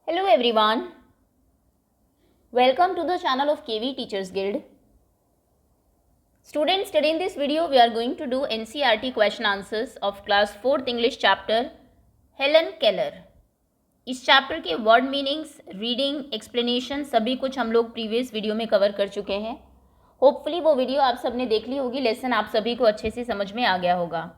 Hello everyone, welcome to the channel of KV Teachers Guild. Students, today in this video we are going to do NCERT question answers of class 4th English chapter Helen Keller. इस chapter के word meanings, reading, explanation सभी कुछ हम लोग previous video में cover कर चुके हैं. होपफुली वो वीडियो आप सबने देख ली होगी, लेसन आप सभी को अच्छे से समझ में आ गया होगा.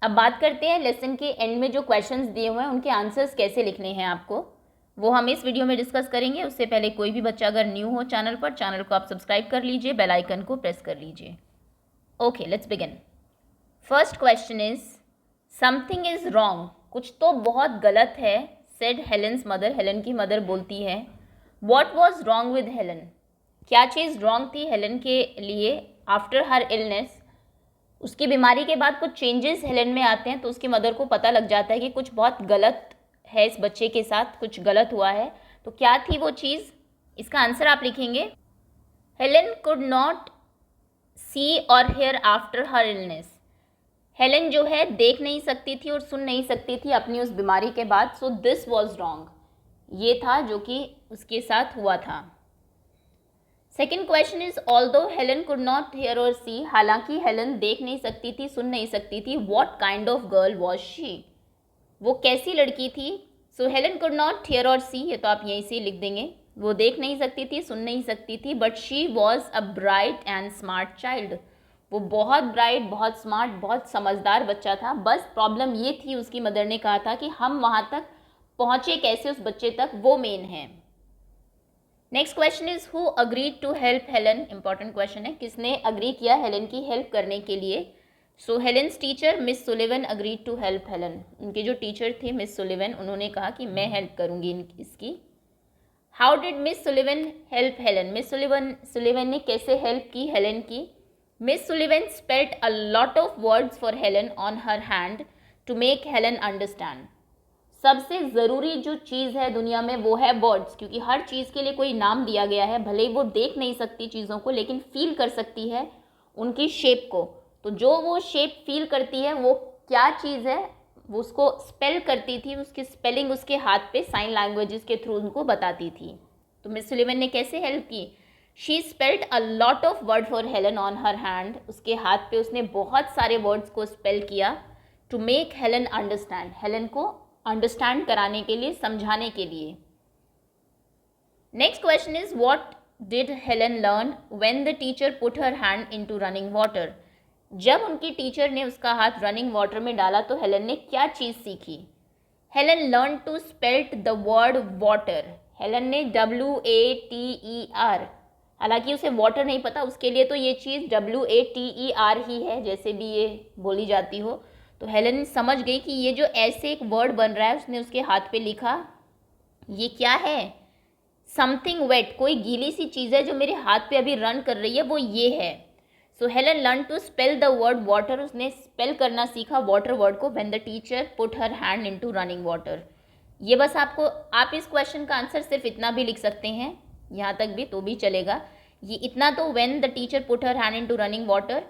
अब बात करते हैं लेसन के एंड में जो क्वेश्चंस दिए हुए हैं उनके आंसर्स कैसे लिखने हैं आपको, वो हम इस वीडियो में डिस्कस करेंगे. उससे पहले कोई भी बच्चा अगर न्यू हो चैनल पर, चैनल को आप सब्सक्राइब कर लीजिए, बेल आइकन को प्रेस कर लीजिए. Okay, let's begin. First question is something is wrong. कुछ तो बहुत गलत है. Said Helen's mother. हेलन की मदर बोलती है. What was wrong with Helen. क्या चीज़ रॉन्ग थी हेलन के लिए. आफ्टर हर इलनेस, उसकी बीमारी के बाद कुछ चेंजेस हेलन में आते हैं, तो उसकी मदर को पता लग जाता है कि कुछ बहुत गलत है, इस बच्चे के साथ कुछ गलत हुआ है. तो क्या थी वो चीज़, इसका आंसर आप लिखेंगे. Helen could not see or hear after her illness. Helen जो है देख नहीं सकती थी और सुन नहीं सकती थी अपनी उस बीमारी के बाद. So this was wrong. ये था जो कि उसके साथ हुआ था. Second question is although Helen could not here और सी. हालांकि हेलन देख नहीं सकती थी, सुन नहीं सकती थी. What kind of girl was she. वो कैसी लड़की थी. So Helen could not here और सी, ये तो आप यहीं से लिख देंगे. वो देख नहीं सकती थी, सुन नहीं सकती थी, but she was a bright and smart child. वो बहुत ब्राइट, बहुत स्मार्ट, बहुत समझदार बच्चा था. बस प्रॉब्लम ये थी, उसकी मदर ने कहा था कि हम वहाँ तक पहुँचे कैसे उस बच्चे तक, वो मेन है. Next question is who agreed to help Helen. Important question है, किसने अग्री किया हेलन की हेल्प करने के लिए. So Helen's teacher Miss Sullivan agreed to help Helen. उनके जो टीचर थे मिस सुलिवन, उन्होंने कहा कि मैं हेल्प करूंगी इसकी. How did Miss Sullivan help Helen. Miss Sullivan ने कैसे हेल्प की हेलन की. Miss Sullivan spelt a lot of words for Helen on her hand to make Helen understand. सबसे ज़रूरी जो चीज़ है दुनिया में वो है वर्ड्स, क्योंकि हर चीज़ के लिए कोई नाम दिया गया है. भले ही वो देख नहीं सकती चीज़ों को, लेकिन फील कर सकती है उनकी शेप को. तो जो वो शेप फील करती है वो क्या चीज़ है, वो उसको स्पेल करती थी. उसकी स्पेलिंग उसके हाथ पे साइन लैंग्वेजेस के थ्रू उनको बताती थी. तो मिस सुलिवन ने कैसे हेल्प की. She spelled a lot of word for Helen on her hand. उसके हाथ पे उसने बहुत सारे वर्ड्स को स्पेल किया. To make Helen understand, Helen को अंडरस्टैंड कराने के लिए, समझाने के लिए. Next question is what did Helen learn when the teacher put her hand into running water. जब उनकी टीचर ने उसका हाथ रनिंग वाटर में डाला तो हेलन ने क्या चीज़ सीखी. Helen learn to spelt the word water. Helen ने WATER, हालांकि उसे वाटर नहीं पता, उसके लिए तो ये चीज़ WATER ही है, जैसे भी ये बोली जाती हो. तो हेलन समझ गई कि ये जो ऐसे एक वर्ड बन रहा है, उसने उसके हाथ पे लिखा, ये क्या है. समथिंग वेट, कोई गीली सी चीज़ है जो मेरे हाथ पे अभी रन कर रही है, वो ये है. So Helen learn to spell the word water. उसने स्पेल करना सीखा वाटर वर्ड को. When the teacher put her hand into running water. ये बस आपको, आप इस क्वेश्चन का आंसर सिर्फ इतना भी लिख सकते हैं, यहाँ तक भी तो भी चलेगा. ये इतना तो when the teacher put her hand into running water,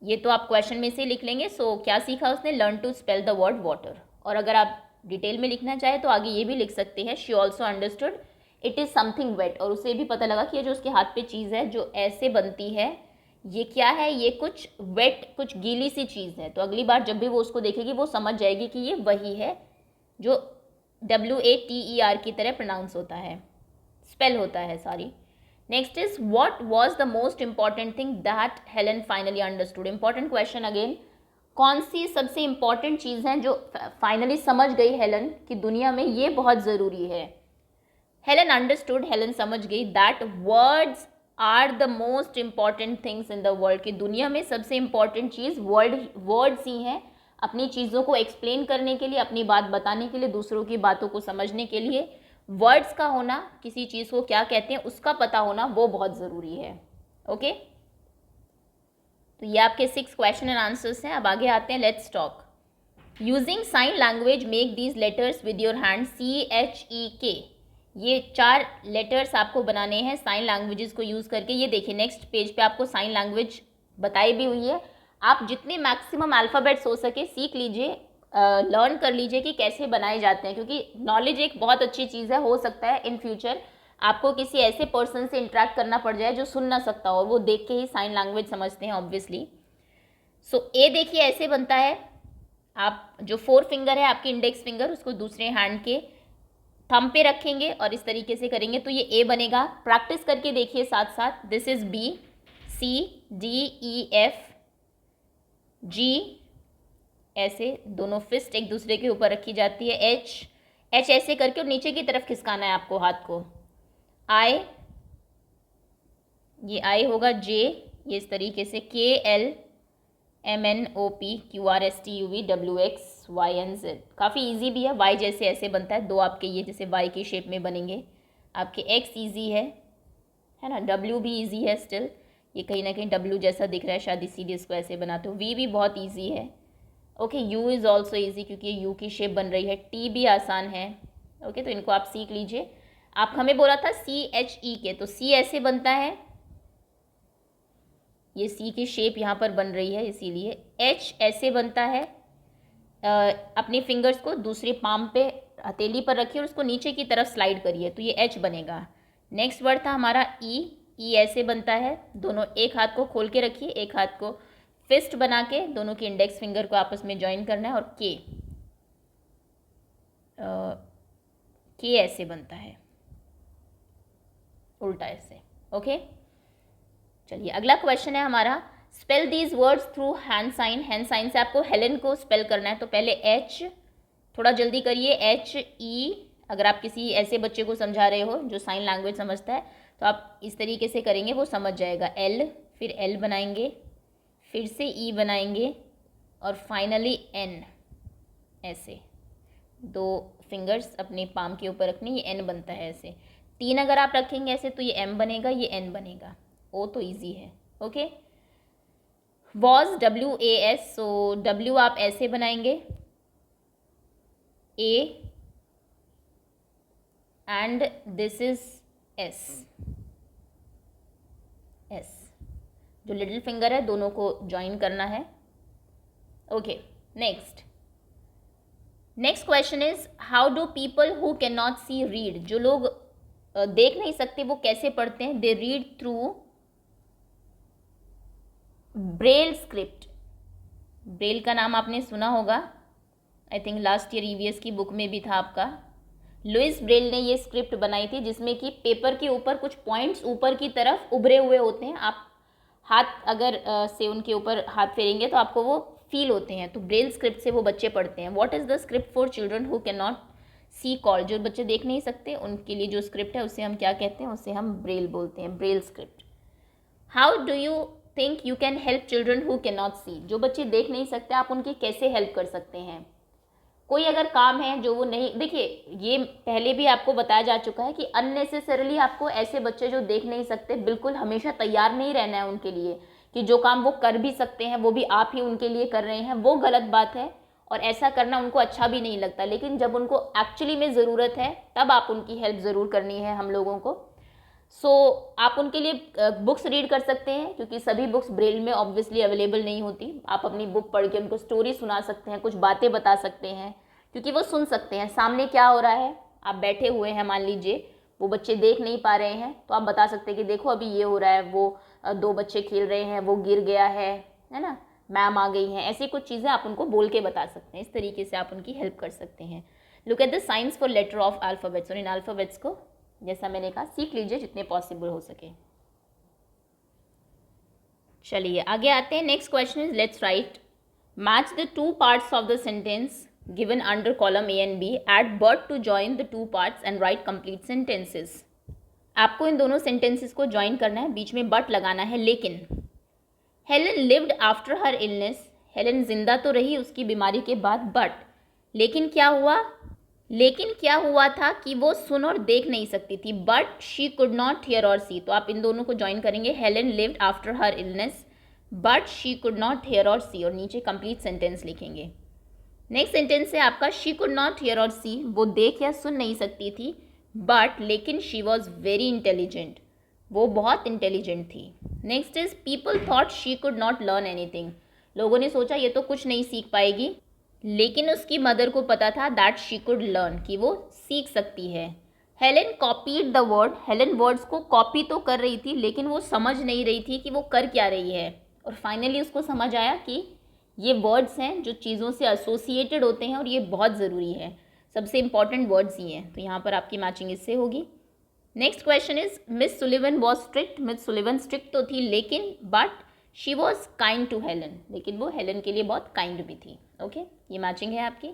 ये तो आप क्वेश्चन में से लिख लेंगे. सो क्या सीखा उसने, learn to spell the word water. और अगर आप डिटेल में लिखना चाहे तो आगे ये भी लिख सकते हैं, she also understood it is something wet. और उसे भी पता लगा कि ये जो उसके हाथ पे चीज़ है जो ऐसे बनती है, ये क्या है, ये कुछ वेट, कुछ गीली सी चीज़ है. तो अगली बार जब भी वो उसको देखेगी वो समझ जाएगी कि ये वही है जो WATER की तरह प्रोनाउंस होता है, स्पेल होता है, sorry. Next is what was the most important thing that Helen finally understood. Important question again. कौन सी सबसे इंपॉर्टेंट चीज़ है जो फाइनली समझ गई हेलन कि दुनिया में ये बहुत ज़रूरी है. हेलन अंडरस्टूड, हेलन समझ गई that words are the most important things in the world. की दुनिया में सबसे इम्पॉर्टेंट चीज़ वर्ड्स ही हैं. अपनी चीज़ों को एक्सप्लेन करने के लिए, अपनी बात बताने के लिए, दूसरों की बातों को समझने के लिए वर्ड्स का होना, किसी चीज़ को क्या कहते हैं उसका पता होना, वो बहुत ज़रूरी है. ओके, तो ये आपके 6 क्वेश्चन एंड आंसर्स हैं. अब आगे आते हैं, let's talk. Using sign language make these letters with your hand. CHEK, ये 4 लेटर्स आपको बनाने हैं साइन लैंग्वेजेस को यूज़ करके. ये देखिए नेक्स्ट पेज पे आपको साइन लैंग्वेज बताई भी हुई है. आप जितने मैक्सिमम अल्फ़ाबेट्स हो सके सीख लीजिए. लर्न कर लीजिए कि कैसे बनाए जाते हैं, क्योंकि नॉलेज एक बहुत अच्छी चीज़ है। हो सकता है इन फ्यूचर आपको किसी ऐसे पर्सन से इंटरेक्ट करना पड़ जाए जो सुन ना सकता हो, और वो देख के ही साइन लैंग्वेज समझते हैं ऑब्वियसली। सो ए देखिए ऐसे बनता है, आप जो 4 फिंगर है आपकी इंडेक्स फिंगर, उसको दूसरे हैंड के थंब पे रखेंगे और इस तरीके से करेंगे तो ये ए बनेगा। प्रैक्टिस करके देखिए साथ साथ। This is B, C, D, E, F, G, ऐसे दोनों फिस्ट एक दूसरे के ऊपर रखी जाती है। एच, एच ऐसे करके और नीचे की तरफ खिसकाना है आपको हाथ को। आई, ये आई होगा। जे, ये इस तरीके से। K, L, M, N, O, P, Q, R, S, T, U, V, W, X, Y, N, Z. काफ़ी ईजी भी है। वाई जैसे ऐसे बनता है, दो आपके ये जैसे वाई की शेप में बनेंगे। आपके एक्स ईजी है ना। डब्ल्यू भी ईजी है स्टिल, ये कहीं ना कहीं डब्ल्यू जैसा दिख रहा है शायद, इसीलिए इसको ऐसे बनाते हो। वी भी बहुत ईजी है। Okay, you is also easy क्योंकि ये यू की शेप बन रही है। टी भी आसान है। ओके, तो इनको आप सीख लीजिए। आप हमें बोला था सी, एच, ई के, तो सी ऐसे बनता है, ये सी की शेप यहाँ पर बन रही है इसीलिए। एच ऐसे बनता है, अपने फिंगर्स को दूसरे पाम पे हथेली पर रखिए और उसको नीचे की तरफ स्लाइड करिए तो ये एच बनेगा। नेक्स्ट वर्ड था हमारा ई, ई ऐसे बनता है। दोनों एक हाथ को खोल के रखिए, एक हाथ को फिस्ट बना के दोनों के इंडेक्स फिंगर को आपस में ज्वाइन करना है। और के ऐसे बनता है, उल्टा ऐसे। ओके, चलिए अगला क्वेश्चन है हमारा, spell these words through hand sign. Hand sign से आपको हेलेन को स्पेल करना है, तो पहले एच, थोड़ा जल्दी करिए, एच, ई। अगर आप किसी ऐसे बच्चे को समझा रहे हो जो साइन लैंग्वेज समझता है तो आप इस तरीके से करेंगे, वो समझ जाएगा। एल, फिर एल बनाएंगे, फिर से ई बनाएंगे और फाइनली एन। ऐसे दो फिंगर्स अपने पाम के ऊपर रखने, ये एन बनता है ऐसे। 3 अगर आप रखेंगे ऐसे तो ये एम बनेगा, ये एन बनेगा। ओ तो ईजी है। Okay, was, W, A, S. So W आप ऐसे बनाएंगे, A, and this is S. S, जो लिटिल फिंगर है दोनों को ज्वाइन करना है। Okay, next question is, how do people who can not see read. जो लोग देख नहीं सकते वो कैसे पढ़ते हैं? They read through Braille script. Braille का नाम आपने सुना होगा, I think last year EVS की बुक में भी था आपका। लुइस ब्रेल ने ये स्क्रिप्ट बनाई थी जिसमें कि पेपर के ऊपर कुछ पॉइंट्स ऊपर की तरफ उभरे हुए होते हैं। आप हाथ अगर से उनके ऊपर हाथ फेरेंगे तो आपको वो फील होते हैं, तो ब्रेल स्क्रिप्ट से वो बच्चे पढ़ते हैं। What is the script for children who can not see call. जो बच्चे देख नहीं सकते उनके लिए जो स्क्रिप्ट है उसे हम क्या कहते हैं? उसे हम ब्रेल बोलते हैं, Braille script. How do you think you can help children who can not see. जो बच्चे देख नहीं सकते आप उनकी कैसे हेल्प कर सकते हैं? कोई अगर काम है जो वो नहीं, देखिए ये पहले भी आपको बताया जा चुका है कि अननेसेसरली आपको ऐसे बच्चे जो देख नहीं सकते बिल्कुल हमेशा तैयार नहीं रहना है उनके लिए, कि जो काम वो कर भी सकते हैं वो भी आप ही उनके लिए कर रहे हैं, वो गलत बात है और ऐसा करना उनको अच्छा भी नहीं लगता। लेकिन जब उनको एक्चुअली में ज़रूरत है तब आप उनकी हेल्प ज़रूर करनी है हम लोगों को। सो आप उनके लिए बुक्स रीड कर सकते हैं, क्योंकि सभी बुक्स ब्रेल में ऑब्वियसली अवेलेबल नहीं होती। आप अपनी बुक पढ़ के उनको स्टोरी सुना सकते हैं, कुछ बातें बता सकते हैं, क्योंकि वो सुन सकते हैं सामने क्या हो रहा है। आप बैठे हुए हैं, मान लीजिए वो बच्चे देख नहीं पा रहे हैं, तो आप बता सकते हैं कि देखो अभी ये हो रहा है, वो 2 बच्चे खेल रहे हैं, वो गिर गया है ना, मैम आ गई हैं। ऐसी कुछ चीज़ें आप उनको बोल के बता सकते हैं। इस तरीके से आप उनकी हेल्प कर सकते हैं। Look at the signs for letter of alphabets. और इन अल्फ़ाबेट्स को जैसा मैंने कहा सीख लीजिए जितने पॉसिबल हो सके। चलिए आगे आते हैं। Next question is, let's write, match the 2 parts of the sentence given under column A and B, add but to join the 2 parts and write complete sentences. आपको इन दोनों सेंटेंसेस को ज्वाइन करना है, बीच में बट लगाना है। लेकिन Helen lived after her illness, Helen जिंदा तो रही उसकी बीमारी के बाद, बट लेकिन क्या हुआ था कि वो सुन और देख नहीं सकती थी। But she could not here और सी। तो आप इन दोनों को ज्वाइन करेंगे, Helen lived after her illness but she could not here और सी, और नीचे कंप्लीट सेंटेंस लिखेंगे। नेक्स्ट सेंटेंस है आपका, शी कुड नॉट हियर और सी, वो देख या सुन नहीं सकती थी, बट लेकिन शी वॉज वेरी इंटेलिजेंट, वो बहुत इंटेलिजेंट थी। Next is, people thought she could not learn anything, लोगों ने सोचा ये तो कुछ नहीं सीख पाएगी, लेकिन उसकी मदर को पता था दैट शी कुड लर्न, कि वो सीख सकती है। Helen copied the word, Helen words को कॉपी तो कर रही थी लेकिन वो समझ नहीं रही थी कि वो कर क्या रही है। और फाइनली उसको समझ आया कि ये वर्ड्स हैं जो चीज़ों से एसोसिएटेड होते हैं और ये बहुत ज़रूरी है, सबसे इंपॉर्टेंट वर्ड्स ही हैं। तो यहाँ पर आपकी मैचिंग इससे होगी। Next question is Miss Sullivan was strict, Miss Sullivan strict तो थी लेकिन but she was kind to Helen, लेकिन वो हेलन के लिए बहुत काइंड भी थी। ओके ये मैचिंग है आपकी।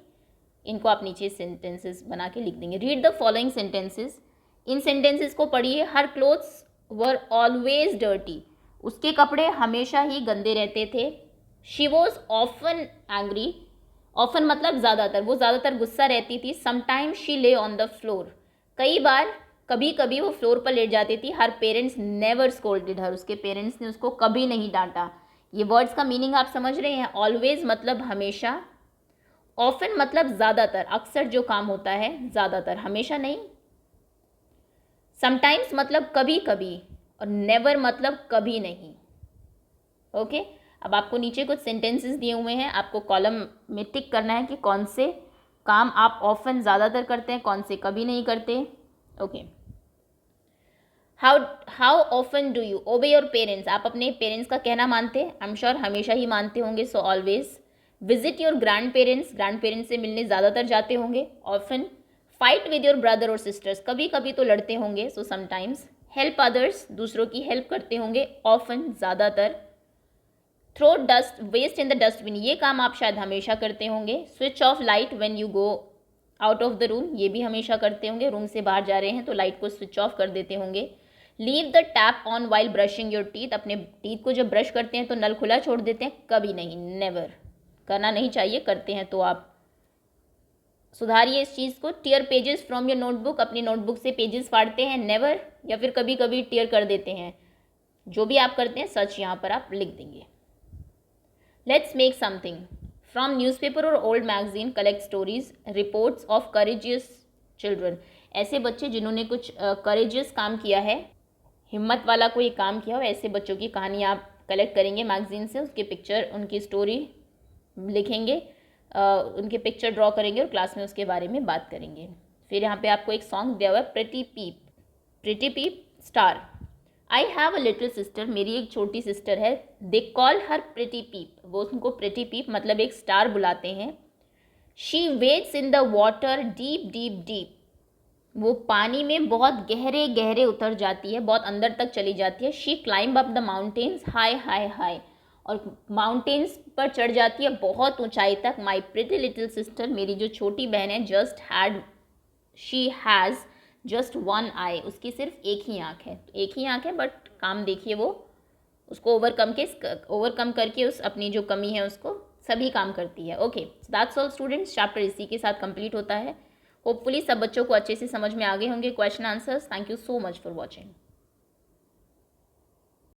इनको आप नीचे सेंटेंसेस बना के लिख देंगे। Read the following sentences, in sentences को पढ़िए। हर क्लोथ्स वर ऑलवेज डर्टी, उसके कपड़े हमेशा ही गंदे रहते थे। She was often angry, often मतलब ज़्यादातर, वो ज़्यादातर गुस्सा रहती थी। समटाइम्स शी ले ऑन द फ्लोर, कई बार कभी कभी वो फ्लोर पर लेट जाती थी। हर पेरेंट्स नेवर स्कोल्डेड हर, उसके पेरेंट्स ने उसको कभी नहीं डांटा। ये वर्ड्स का मीनिंग आप समझ रहे हैं। ऑलवेज मतलब हमेशा, ऑफन मतलब ज़्यादातर, अक्सर जो काम होता है, ज़्यादातर, हमेशा नहीं। समटाइम्स मतलब कभी कभी, और नेवर मतलब कभी नहीं। ओके अब आपको नीचे कुछ सेंटेंसेस दिए हुए हैं, आपको कॉलम में टिक करना है कि कौन से काम आप ऑफन ज़्यादातर करते हैं, कौन से कभी नहीं करते। Okay how often do you ओबे योर पेरेंट्स, आप अपने पेरेंट्स का कहना मानते हैं। आई एम श्योर हमेशा ही मानते होंगे, so always. Visit your grand parents से मिलने ज़्यादातर जाते होंगे, often. Fight with your brother और सिस्टर्स, कभी कभी तो लड़ते होंगे, सो समटाइम्स। हेल्प अदर्स, दूसरों की हेल्प करते होंगे, ऑफन ज़्यादातर। Throw dust waste in the dustbin, ये काम आप शायद हमेशा करते होंगे। Switch off light when you go out of the room, ये भी हमेशा करते होंगे, रूम से बाहर जा रहे हैं तो लाइट को स्विच ऑफ कर देते होंगे। Leave the tap on while brushing your teeth, अपने टीथ को जब ब्रश करते हैं तो नल खुला छोड़ देते हैं, कभी नहीं, नेवर, करना नहीं चाहिए, करते हैं तो आप सुधारिए इस चीज़ को। Tear pages from your notebook, अपनी नोटबुक से पेजेस फाड़ते हैं, नेवर, या फिर कभी कभी टीयर कर देते हैं। जो भी आप करते हैं सच यहाँ पर आप लिख देंगे। Let's make something from newspaper और old magazine, collect stories reports of courageous children, ऐसे बच्चे जिन्होंने कुछ करेजियस काम किया है, हिम्मत वाला कोई काम किया हो, ऐसे बच्चों की कहानी आप कलेक्ट करेंगे मैगजीन से, उसके पिक्चर, उनकी स्टोरी लिखेंगे, उनके पिक्चर ड्रॉ करेंगे और क्लास में उसके बारे में बात करेंगे। फिर यहाँ पे आपको एक सॉन्ग दिया हुआ है, pretty peep star. I have a little sister, मेरी एक छोटी सिस्टर है। दे कॉल हर प्रिटी पीप, वो उनको प्रिटी पीप मतलब एक स्टार बुलाते हैं। She weights in the water deep deep deep, वो पानी में बहुत गहरे गहरे उतर जाती है, बहुत अंदर तक चली जाती है। She climb up the mountains high high high, और माउंटेन्स पर चढ़ जाती है बहुत ऊंचाई तक। माई प्रिटी लिटिल सिस्टर, मेरी जो छोटी बहन है, शी हैज़ जस्ट वन आई, उसकी सिर्फ एक ही आँख है, एक ही आँख है बट काम देखिए वो उसको ओवरकम करके उस अपनी जो कमी है उसको सभी काम करती है। Okay that's all students, chapter इसी के साथ कंप्लीट होता है। होपफुली सब बच्चों को अच्छे से समझ में आ गए होंगे question answers. Thank you so much for watching.